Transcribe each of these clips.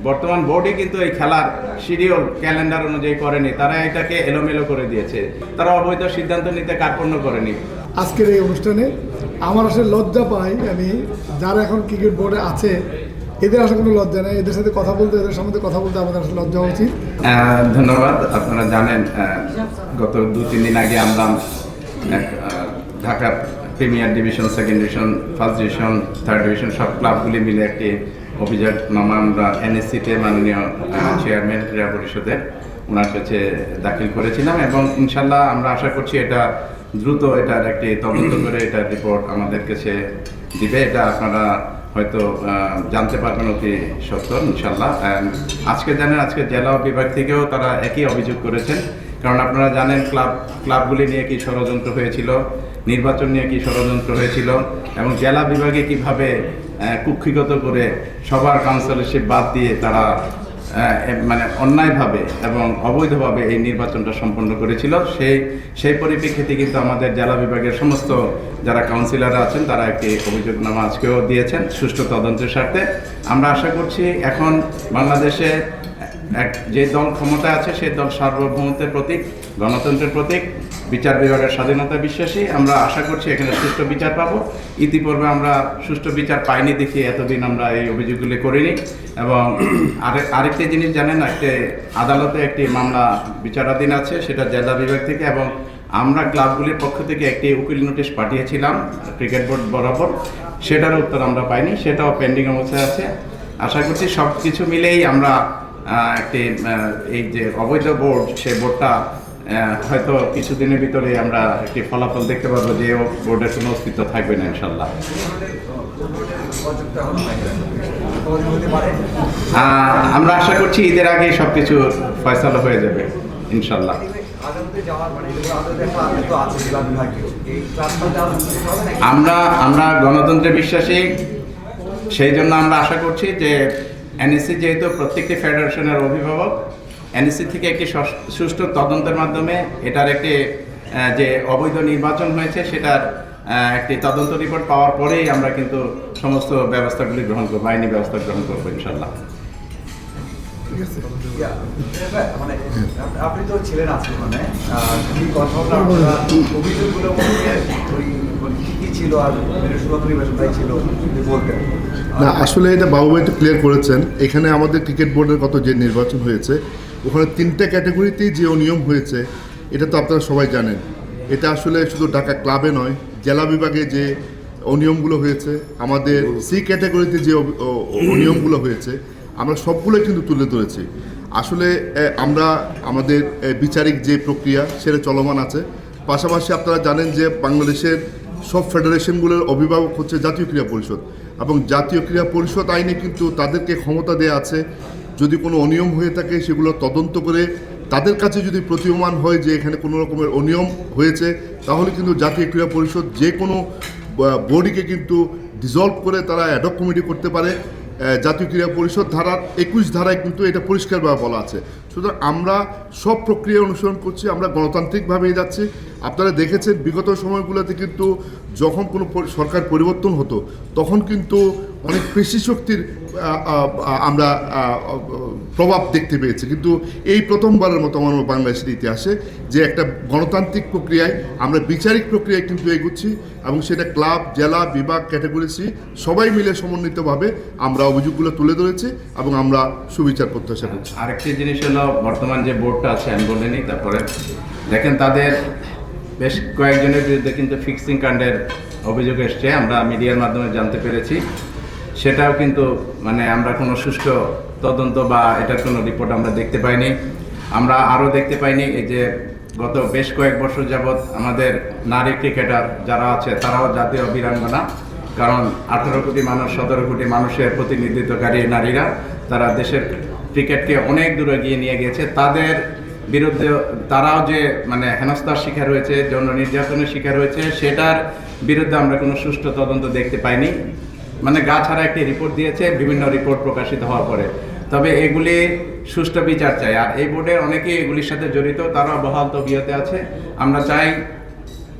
বর্তমান বোর্ডই কিন্তু এই খেলার শিডিউল ক্যালেন্ডার অনুযায়ী করেনি, তারা এটাকে এলোমেলো করে দিয়েছে, তারা অবৈধ সিদ্ধান্ত নিতে কার্পণ্য করেনি। আজকের এই অনুষ্ঠানে আমার আসলে লজ্জা পাই আমি, যারা এখন ক্রিকেট বোর্ডে আছে এদের আসলে কোনো লজ্জা নেই, এদের সাথে কথা বলতে, এদের সম্বন্ধে কথা বলতে আমাদের আসলে লজ্জা উচিত। ধন্যবাদ। আপনারা জানেন গত 2-3 দিন আগে আমরা Dhaka premier division, second division, first division, third division সব ক্লাবগুলি মিলে একটি অভিযোগনামা আমরা এনএসসিতে মাননীয় চেয়ারম্যান ক্রীড়া পরিষদের ওনার কাছে দাখিল করেছিলাম, এবং ইনশাল্লাহ আমরা আশা করছি এটা দ্রুত এটার একটি তদন্ত করে এটার রিপোর্ট আমাদের কাছে দিবে। এটা আপনারা হয়তো জানতে পারবেন অতি সত্তর ইনশাল্লাহ। আজকে জানেন, আজকে জেলা বিভাগ থেকেও তারা একই অভিযোগ করেছেন, কারণ আপনারা জানেন ক্লাবগুলি নিয়ে কি ষড়যন্ত্র হয়েছিল, নির্বাচন নিয়ে কি ষড়যন্ত্র হয়েছিল, এবং জেলা বিভাগে কিভাবে কুক্ষিগত করে সবার কাউন্সিলরশিপ বাদ দিয়ে তারা মানে অন্যায়ভাবে এবং অবৈধভাবে এই নির্বাচনটা সম্পন্ন করেছিল। সেই পরিপ্রেক্ষিতে কিন্তু আমাদের জেলা বিভাগের সমস্ত যারা কাউন্সিলররা আছেন তারা একটি অভিযোগনামা আজকেও দিয়েছেন সুষ্ঠু তদন্তের স্বার্থে। আমরা আশা করছি এখন বাংলাদেশে যে দল ক্ষমতায় আছে সেই দল সার্বভৌমত্বের প্রতীক, গণতন্ত্রের প্রতীক, বিচার বিভাগের স্বাধীনতা বিশ্বাসী। আমরা আশা করছি এখানে সুষ্ঠু বিচার পাবো। ইতিপূর্বে আমরা সুষ্ঠু বিচার পাইনি দেখি এতদিন আমরা এই অভিযোগগুলি করিনি। এবং আরেকটি জিনিস জানেন, একটি আদালতে একটি মামলা বিচারাধীন আছে, সেটা জেলা বিভাগ থেকে, এবং আমরা ক্লাবগুলির পক্ষ থেকে একটি উকিল নোটিশ পাঠিয়েছিলাম ক্রিকেট বোর্ড বরাবর, সেটার উত্তর আমরা পাইনি, সেটাও পেন্ডিং অবস্থায় আছে। আশা করছি সব কিছু মিলেই আমরা একটি এই যে অবৈধ বোর্ড, সেই বোর্ডটা হয়তো কিছুদিনের ভিতরে আমরা একটি ফলাফল দেখতে পারবো যে বোর্ডের কোনো অস্তিত্ব থাকবে না ইনশাল্লাহ। আমরা আশা করছি ঈদের আগে সব কিছু ফয়সালা হয়ে যাবে ইনশাল্লাহ। আমরা গণতন্ত্রে বিশ্বাসী, সেই জন্য আমরা আশা করছি যে এনএসসি যেহেতু প্রত্যেকটি ফেডারেশনের অভিভাবক, এনএসসি থেকে একটি সুষ্ঠু তদন্তের মাধ্যমে এটার একটি যে অবৈধ নির্বাচন হয়েছে সেটার একটি তদন্ত রিপোর্ট পাওয়ার পরেই আমরা কিন্তু সমস্ত ব্যবস্থাগুলি গ্রহণ করবো, আইনি ব্যবস্থা গ্রহণ করবো ইনশাল্লাহ। আপনি তো ছিলেন আজকে, মানে কি কথা অভিযোগগুলো কি ছিল আর ছিল বলতেন? না, আসলে এটা বাবুভাই তো ক্লিয়ার করেছেন। এখানে আমাদের ক্রিকেট বোর্ডের গত যে নির্বাচন হয়েছে ওখানে 3টে ক্যাটাগরিতেই যে অনিয়ম হয়েছে এটা তো আপনারা সবাই জানেন। এটা আসলে শুধু ঢাকা ক্লাবে নয়, জেলা বিভাগে যে অনিয়মগুলো হয়েছে, আমাদের সি ক্যাটাগরিতে যে অনিয়মগুলো হয়েছে, আমরা সবগুলো কিন্তু তুলে ধরেছি। আসলে আমরা আমাদের বিচারিক যে প্রক্রিয়া সেটা চলমান আছে। পাশাপাশি আপনারা জানেন যে বাংলাদেশের সব ফেডারেশনগুলোর অভিভাবক হচ্ছে জাতীয় ক্রীড়া পরিষদ, এবং জাতীয় ক্রীড়া পরিষদ আইনে কিন্তু তাদেরকে ক্ষমতা দেওয়া আছে, যদি কোনো অনিয়ম হয়ে থাকে সেগুলো তদন্ত করে তাদের কাছে যদি প্রতীয়মান হয় যে এখানে কোনো রকমের অনিয়ম হয়েছে, তাহলে কিন্তু জাতীয় ক্রীড়া পরিষদ যে কোনো বডিকে কিন্তু ডিসলভ করে তারা অ্যাডহক কমিটি করতে পারে। জাতীয় ক্রীড়া পরিষদ ধারার 21 ধারায় কিন্তু এটা পরিষ্কারভাবে বলা আছে। সুতরাং আমরা সব প্রক্রিয়া অনুসরণ করছি, আমরা গণতান্ত্রিকভাবেই যাচ্ছি। আপনারা দেখেছেন বিগত সময়গুলোতে কিন্তু যখন কোনো সরকার পরিবর্তন হতো তখন কিন্তু অনেক পেশি শক্তির আমরা প্রভাব দেখতে পেয়েছি, কিন্তু এই প্রথমবারের মতো আমার বাংলাদেশের ইতিহাসে যে একটা গণতান্ত্রিক প্রক্রিয়ায় আমরা বিচারিক প্রক্রিয়ায় কিন্তু এগুচ্ছি, এবং সেটা ক্লাব, জেলা, বিভাগ, ক্যাটাগরি সি সবাই মিলে সমন্বিতভাবে আমরা অভিযোগগুলো তুলে ধরেছি এবং আমরা সুবিচার প্রত্যাশা করছি। আরেকটি জিনিস হলো, বর্তমান যে বোর্ডটা আছে আমি বলে নিই, তারপরে দেখেন তাদের বেশ কয়েকজনের বিরুদ্ধে কিন্তু ফিক্সিং কাণ্ডের অভিযোগ এসছে, আমরা মিডিয়ার মাধ্যমে জানতে পেরেছি। সেটাও কিন্তু মানে আমরা কোনো সুষ্ঠু তদন্ত বা এটার কোনো রিপোর্ট আমরা দেখতে পাইনি। আমরা আরও দেখতে পাইনি এই যে গত বেশ কয়েক বছর যাবৎ আমাদের নারী ক্রিকেটার যারা আছে তারাও জাতীয় বীরাঙ্গনা, কারণ 18 কোটি মানুষ, 17 কোটি মানুষের প্রতিনিধিত্বকারী নারীরা, তারা দেশের ক্রিকেটকে অনেক দূরে এগিয়ে নিয়ে গেছে। তাদের বিরুদ্ধে তারাও যে মানে হেনস্থার শিকার হয়েছে, যৌন নির্যাতনের শিকার হয়েছে, সেটার বিরুদ্ধে আমরা কোনো সুষ্ঠু তদন্ত দেখতে পাইনি। মানে গা ছাড়া একটি রিপোর্ট দিয়েছে, বিভিন্ন রিপোর্ট প্রকাশিত হওয়ার পরে। তবে এগুলি সুষ্ঠু বিচার চাই, আর এই বোর্ডের অনেকেই এগুলির সাথে জড়িত, তারাও বহাল তবিয়তে আছে। আমরা চাই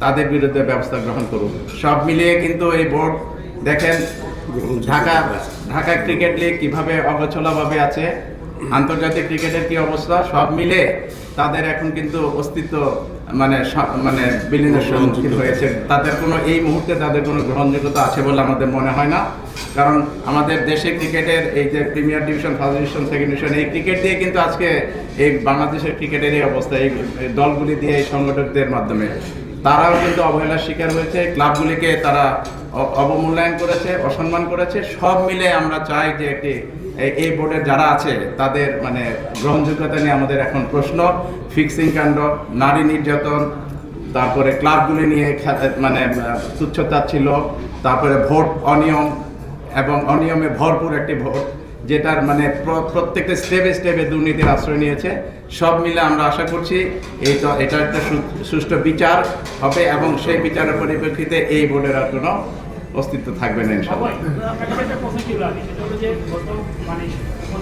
তাদের বিরুদ্ধে ব্যবস্থা গ্রহণ করুক। সব মিলিয়ে কিন্তু এই বোর্ড দেখেন ঢাকা ঢাকা ক্রিকেট লিগ কিভাবে অগোছালোভাবে আছে, আন্তর্জাতিক ক্রিকেটের কি অবস্থা, সব মিলে তাদের এখন কিন্তু অস্তিত্ব মানে বিলীনের সম্মুখীন হয়েছে। তাদের কোনো এই মুহূর্তে তাদের কোনো গ্রহণযোগ্যতা আছে বলে আমাদের মনে হয় না। কারণ আমাদের দেশে ক্রিকেটের এই যে premier division, first division, second division, এই ক্রিকেট দিয়ে কিন্তু আজকে এই বাংলাদেশের ক্রিকেটের এই অবস্থা, এই দলগুলি দিয়ে, এই সংগঠকদের মাধ্যমে তারাও কিন্তু অবহেলার শিকার হয়েছে। ক্লাবগুলিকে তারা অবমূল্যায়ন করেছে, অসম্মান করেছে। সব মিলে আমরা চাই যে একটি এই বোর্ডের যারা আছে তাদের মানে গ্রহণযোগ্যতা নিয়ে আমাদের এখন প্রশ্ন। ফিক্সিং কাণ্ড, নারী নির্যাতন, তারপরে ক্লাবগুলি নিয়ে মানে তুচ্ছতাচ্ছিল্য, তারপরে ভোট অনিয়ম এবং অনিয়মে ভরপুর একটি ভোট, যেটার মানে প্রত্যেকটা স্টেপে স্টেপে দুর্নীতির আশ্রয় নিয়েছে। সব মিলে আমরা আশা করছি এটা একটা সুষ্ঠু বিচার হবে এবং সেই বিচারের পরিপ্রেক্ষিতে এই বোর্ডের আর কোনো অস্তিত্ব থাকবে না ইনশাআল্লাহ। আপনার কাছে একটা প্রশ্ন ছিল আগে, সেটা হলো যে গত মানে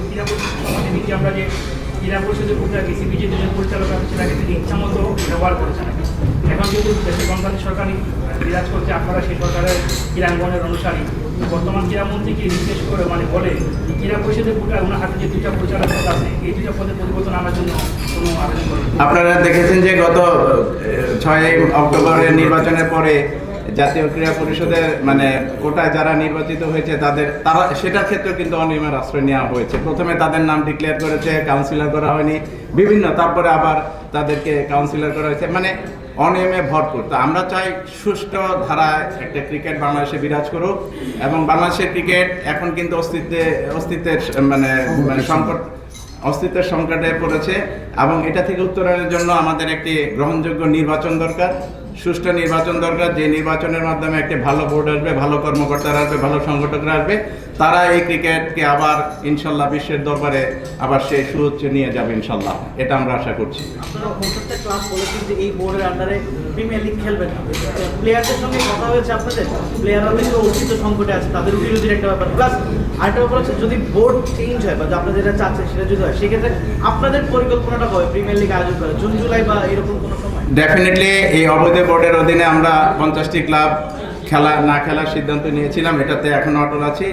ক্রীড়া পরিষদ সমাজে দেখি আমরা যে ক্রীড়া পরিষদের উপরে বিসিবি যে দুজন পরিচালক আছে সেটাকে তিনি ইচ্ছা মতো ব্যবহার করেছেন। এখন যেহেতু দেশের গণতান্ত্রিক সরকারই বিরাজ করছে, আপনারা সেই সরকারের ক্রীড়াঙ্গনের অনুসারী, বর্তমান ক্রীড়ামন্ত্রীকে নির্দেশ করে মানে বলে ক্রীড়া পরিষদের উপরে ওনার হাতে যে দুইটা পরিচালক পদ আছে, এই দুইটা পদে পরিবর্তন আনার জন্য কোনো আবেদন করেন? আপনারা দেখেছেন যে গত 6 অক্টোবরের নির্বাচনের পরে জাতীয় ক্রীড়া পরিষদের মানে কোটায় যারা নির্বাচিত হয়েছে তারা সেটার ক্ষেত্রে কিন্তু অনিয়মের আশ্রয় নেওয়া হয়েছে। প্রথমে তাদের নাম ডিক্লেয়ার করেছে, কাউন্সিলর করা হয়নি বিভিন্ন, তারপরে আবার তাদেরকে কাউন্সিলর করা হয়েছে, মানে অনিয়মে ভরপুর। তো আমরা চাই সুষ্ঠু ধারায় একটা ক্রিকেট বাংলাদেশে বিরাজ করুক এবং বাংলাদেশের ক্রিকেট এখন কিন্তু অস্তিত্বের অস্তিত্বের সংকটে পড়েছে এবং এটা থেকে উত্তরণের জন্য আমাদের একটি গ্রহণযোগ্য নির্বাচন দরকার, সুষ্ঠু নির্বাচন দরকার। যে নির্বাচনের মাধ্যমে একটি ভালো বোর্ড আসবে, ভালো কর্মকর্তারা আসবে, ভালো সংগঠকরা আসবে, তারা এই ক্রিকেটকে আবার ইনশাল্লাহ বিশ্বের দরবারে আবার সেই সুউচ্চে নিয়ে যাবে ইনশাল্লাহ, এটা আমরা আশা করছি। আপনারা প্রত্যেকটা ক্লাব বলেছেন যে এই বোর্ডের আন্ডারে প্রিমিয়ার লিগ খেলবেন না। প্লেয়ারদের সঙ্গে কথা হয়েছে আপনাদের, প্লেয়াররা কিন্তু অস্তিত্ব সংকটে আছে, তাদের বিরোধীর একটা ব্যাপার। প্লাস আরেকটা ব্যাপার হচ্ছে যদি বোর্ড চেঞ্জ হয় বা আপনাদের যেটা চাচ্ছেন সেটা যদি হয়, সেক্ষেত্রে আপনাদের পরিকল্পনাটা হবে প্রিমিয়ার লিগ আয়োজন করা জুন জুলাই বা এরকম কোনো সময়? ডেফিনেটলি এই অবৈধ বোর্ডের অধীনে আমরা 50টি ক্লাব খেলার সিদ্ধান্ত নিয়েছিলাম, এটাতে এখন অটল আছি।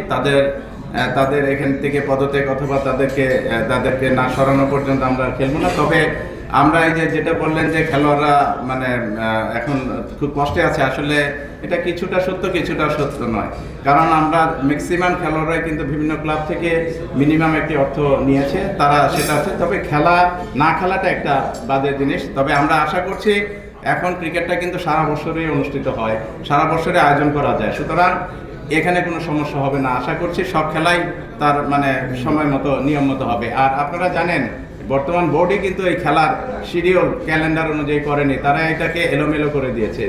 তাদের এখান থেকে পদত্যাগ অথবা তাদেরকে না সরানো পর্যন্ত আমরা খেলবো না। তবে আমরা এই যেটা বললেন যে খেলোয়াড়রা মানে এখন খুব কষ্টে আছে, আসলে এটা কিছুটা সত্য কিছুটা সত্য নয়। কারণ আমরা ম্যাক্সিমাম খেলোয়াড়রাই কিন্তু বিভিন্ন ক্লাব থেকে মিনিমাম একটি অর্থ নিয়েছে, তারা সেটা আছে। তবে না খেলাটা একটা বাজে জিনিস। তবে আমরা আশা করছি এখন ক্রিকেটটা কিন্তু সারা বছরই অনুষ্ঠিত হয়, সারা বছরে আয়োজন করা যায়, সুতরাং এখানে কোনো সমস্যা হবে না। আশা করছি সব খেলাই তার মানে সময় মতো নিয়ম মতো হবে। আর আপনারা জানেন বর্তমান বোর্ডই কিন্তু এই খেলার শিডিউল ক্যালেন্ডার অনুযায়ী করেনি, তারা এটাকে এলোমেলো করে দিয়েছে।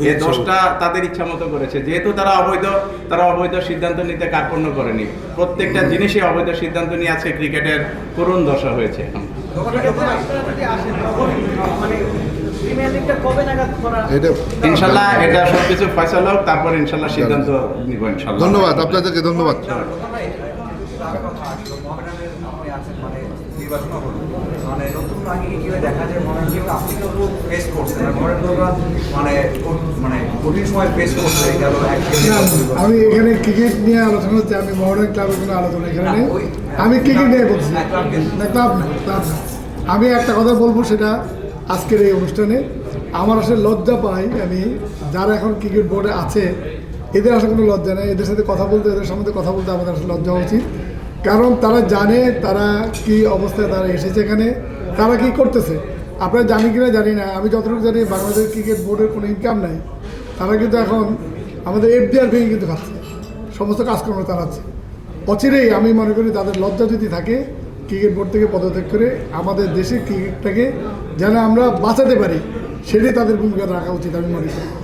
এই দোষটা তাদের ইচ্ছা মতো করেছে, যেহেতু তারা অবৈধ সিদ্ধান্ত নিতে কার্পণ্য করেনি। প্রত্যেকটা জিনিসই অবৈধ সিদ্ধান্ত নিয়ে আজকে ক্রিকেটের করুণ দশা হয়েছে। ইনশাল্লাহ এটা সবকিছু ফয়সালা হোক, তারপর ইনশাল্লাহ সিদ্ধান্ত নিব ইনশাল্লাহ। ধন্যবাদ আপনাদেরকে, ধন্যবাদ। মানে নতুন আগে কিভাবে দেখা যায় মনে হয় আপনি কিন্তু ফেস করছেন মানে কঠিন সময় ফেস করছে গেল। আমি এখানে ক্রিকেট নিয়ে আলোচনা হচ্ছে, আমি মডার্ন ক্লাবের কোনো আলোচনা এখানে নেই। আমি ক্রিকেট নিয়ে বলছি না, ক্লাব না। আমি একটা কথা বলবো, সেটা আজকের এই অনুষ্ঠানে আমার আসলে লজ্জা পাই আমি, যারা এখন ক্রিকেট বোর্ডে আছে এদের আসলে কোনো লজ্জা নেই। এদের সাথে কথা বলতে, এদের সম্বন্ধে কথা বলতে আমাদের আসলে লজ্জা উচিত। কারণ তারা জানে তারা কি অবস্থায় তারা এসেছে এখানে, তারা কি করতেছে। আপনারা জানি কিনা জানি না, আমি যতটুকু জানি বাংলাদেশ ক্রিকেট বোর্ডের কোনো ইনকাম নাই। তারা কিন্তু এখন আমাদের FDR ভেঙে কিন্তু খাচ্ছে, সমস্ত কাজকর্ম চালাচ্ছে। অচিরেই আমি মনে করি তাদের লজ্জা যদি থাকে ক্রিকেট বোর্ড থেকে পদত্যাগ করে আমাদের দেশের ক্রিকেটটাকে যেন আমরা বাঁচাতে পারি, সেটাই তাদের ভূমিকা রাখা উচিত আমি মনে করি।